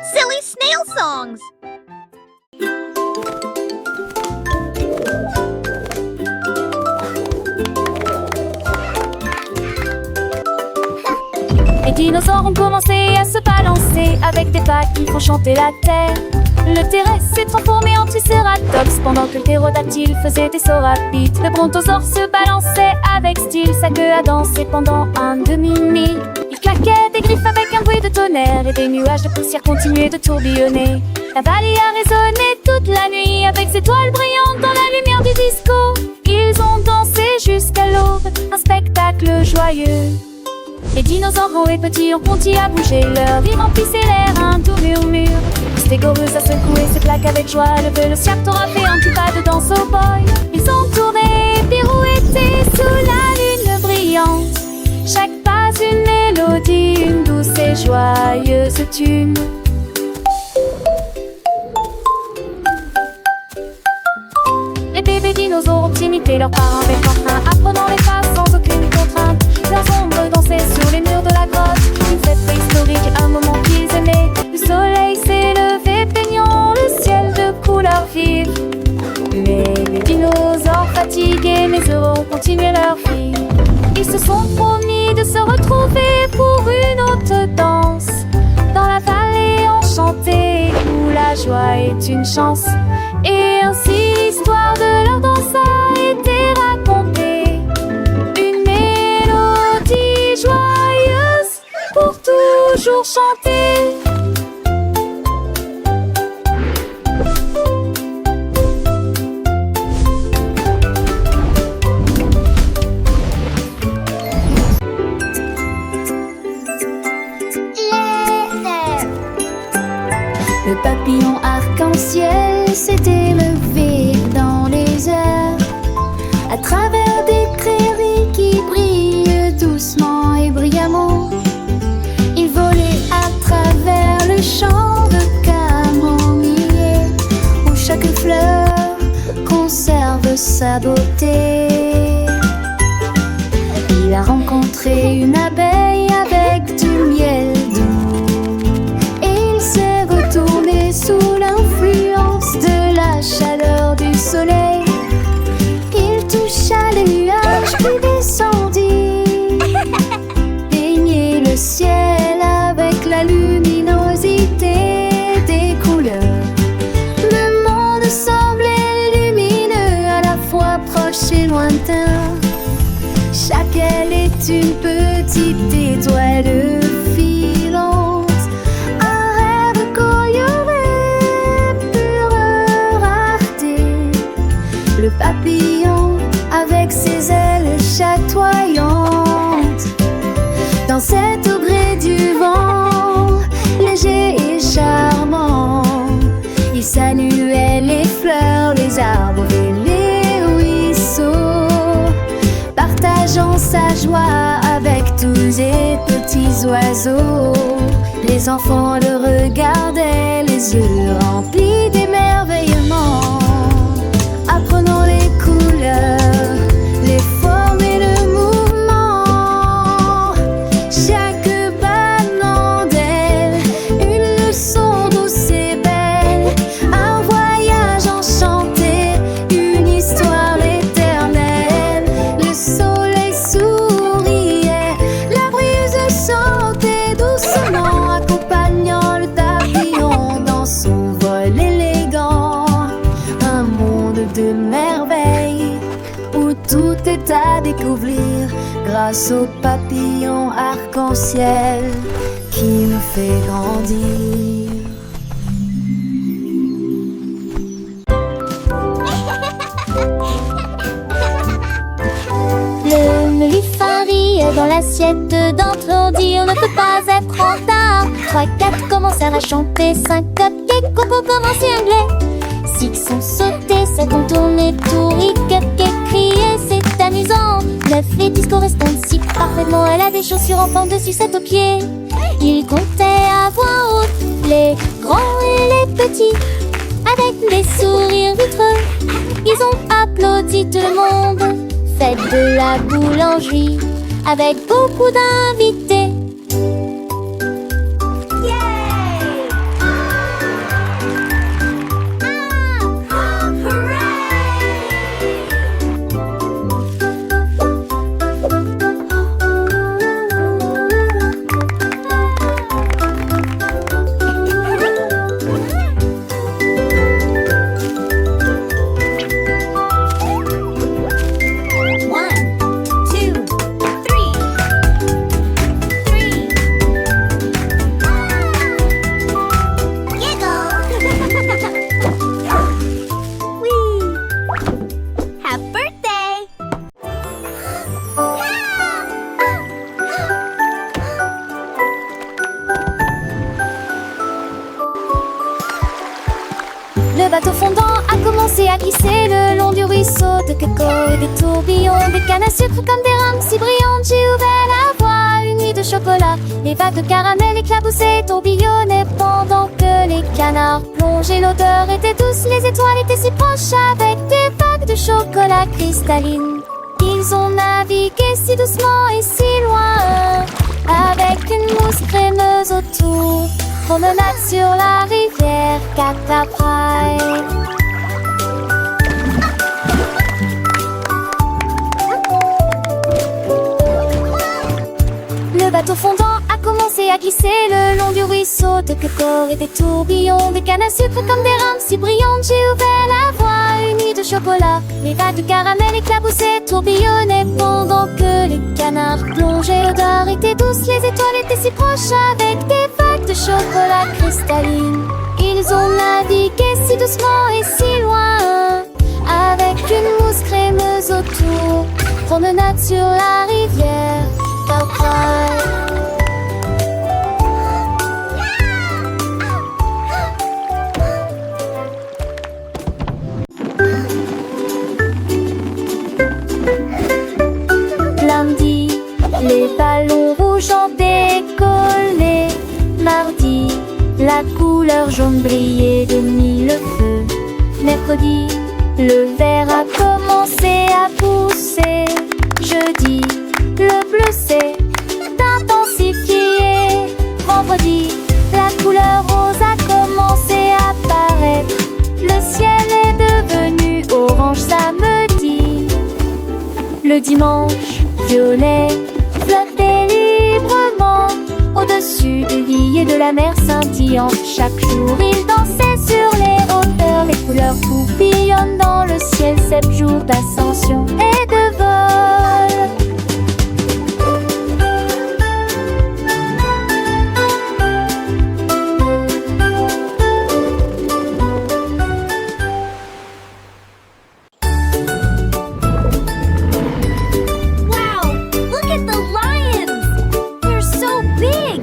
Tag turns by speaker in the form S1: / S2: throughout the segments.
S1: Silly snail songs.
S2: Les dinosaures ont commencé à se balancer avec des pattes qui font chanter la terre. Le T-Rex s'est transformé en Triceratops pendant que le ptérodactyle faisait des sauts rapides. Le brontosaure se balançait avec style, sa queue a dansé pendant un demi-mille. Il claquait des griffes avec un bruit de tonnerre et des nuages de poussière continuaient de tourbillonner. La vallée a résonné toute la nuit avec ses étoiles brillantes dans la lumière du disco. Ils ont dansé jusqu'à l'aube, un spectacle joyeux. Les dinosaures gros et petits ont continué à bouger, leur vie remplissait l'air, un doux murmure. Le stégorus a secoué ses plaques avec joie, le vélociraptor a fait un petit pas de danse au boy. Ils ont tourné, pirouetté sous la lune brillante. Chaque pas une mélodie, une douce et joyeuse tune. Les bébés dinosaures ont imité leurs parents avec entrain, apprenant les pas sans aucune contrainte. Leurs ombres dansaient sur les murs de la grotte, une fête préhistorique, un moment qu'ils aimaient. Le soleil s'est levé, peignant le ciel de couleurs vives. Mais les dinosaures fatigués mais heureux ont continué leur vie. Ils se sont promis de se retrouver pour une autre danse dans la vallée enchantée où la joie est une chance. Et ainsi l'histoire de leur danse a été racontée. Une mélodie joyeuse pour toujours chanter. Le papillon arc-en-ciel s'est élevé dans les airs, à travers des prairies qui brillent doucement et brillamment. Il volait à travers le champ de camomiller, où chaque fleur conserve sa beauté. Il a rencontré une abeille avec du miel doux, et il s'est retourné sous l'influence de la chaleur du soleil. Il toucha les nuages puis descendit, peignait le ciel avec la luminosité des couleurs. Le monde semblait lumineux, à la fois proche et lointain. Chaque aile est une petite étoile filante, un rêve coloré, pure rareté. Le papillon avec ses ailes chatoyantes dansait au gré du vent, léger et charmant. Il saluait les fleurs, les arbres et les ruisseaux, partageant sa joie avec tous ces petits oiseaux. Les enfants le regardaient, les yeux remplis d'émerveillement, apprenant les couleurs, les formes et le mouvement. Chaque battement d'ailes, une leçon douce et belle, un voyage enchanté, une histoire éternelle. Le soleil souriait, la brise chantait doucement, accompagnant le papillon dans son vol élégant. Un monde de merveilles où tout est à découvrir grâce au papillon arc-en-ciel qui nous fait grandir.
S3: Le mulifari est dans l'assiette d'entrée, on ne peut pas être en retard. 3, 4 commencèrent à chanter, 5 cupcakes, Coco commençait anglais. 6 ont sauté, 7 ont tourné tour, et cupcake criait, c'est amusant. 9 les discours restent ainsi parfaitement, elle a des chaussures en forme de sucette aux pieds. Ils comptaient à voix haute, les grands et les petits, avec des sourires vitreux. Ils ont applaudi tout le monde, fête de la boulangerie, avec beaucoup d'invités.
S2: Le bateau fondant a commencé à glisser le long du ruisseau de cacao et des tourbillons, des cannes à sucre comme des rames si brillantes. J'ai ouvert la voie, une nuit de chocolat. Les vagues de caramel éclaboussaient, tourbillonnaient pendant que les canards plongeaient. L'odeur était douce, les étoiles étaient si proches avec des vagues de chocolat cristalline. Ils ont navigué si doucement et si loin, avec une mousse crémeuse autour. Promenade sur la rivière Cataprai. Le bateau fondant a commencé à glisser le long du ruisseau de cacao et des tourbillons, des cannes à sucre comme des rames si brillantes. J'ai ouvert la voie, une nuit de chocolat. Les vagues de caramel éclaboussaient, tourbillonnaient pendant que les canards plongeaient. L'odeur était douce, les étoiles étaient si proches avec des vagues de chocolat cristalline. Ils ont navigué si doucement et si loin, avec une mousse crémeuse autour. Promenade sur la rivière Cataprai. Lundi, les ballons rouges ont décollé. Mardi, la couleur jaune brillait de mille feux. Mercredi, le vert a commencé à pousser. Jeudi, le bleu s'est intensifié. Vendredi, la couleur rose a commencé à apparaître. Le ciel est devenu orange samedi. Le dimanche, violet flottait librement au-dessus des villes et de la mer scintillante. Chaque jour, il dansait sur les hauteurs. Les couleurs tourbillonnent dans le ciel. 7 jours d'ascension et de vol.
S1: Wow! Look at the lions! They're so big!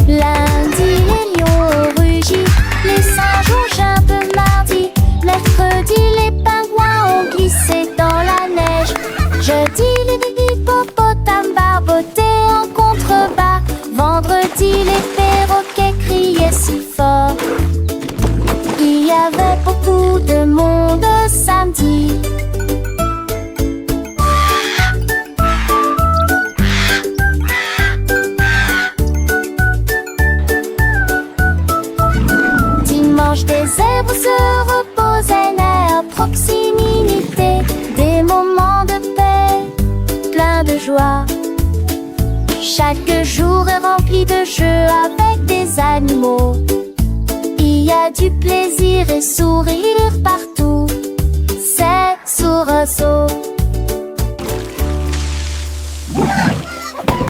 S2: Lundi, les lions ont rugi, les singes ont grimpé mardi. Mercredi, les pingouins ont glissé dans la neige. Jeudi, les hippopotames barbotaient en contrebas. Vendredi, les perroquets criaient si fort. Il y avait beaucoup de monde samedi. Dimanche, des zèbres se reposaient à proximité. Des moments de paix, plein de joie. Chaque jour est rempli de jeux avec des animaux. Il y a du plaisir et sourire partout.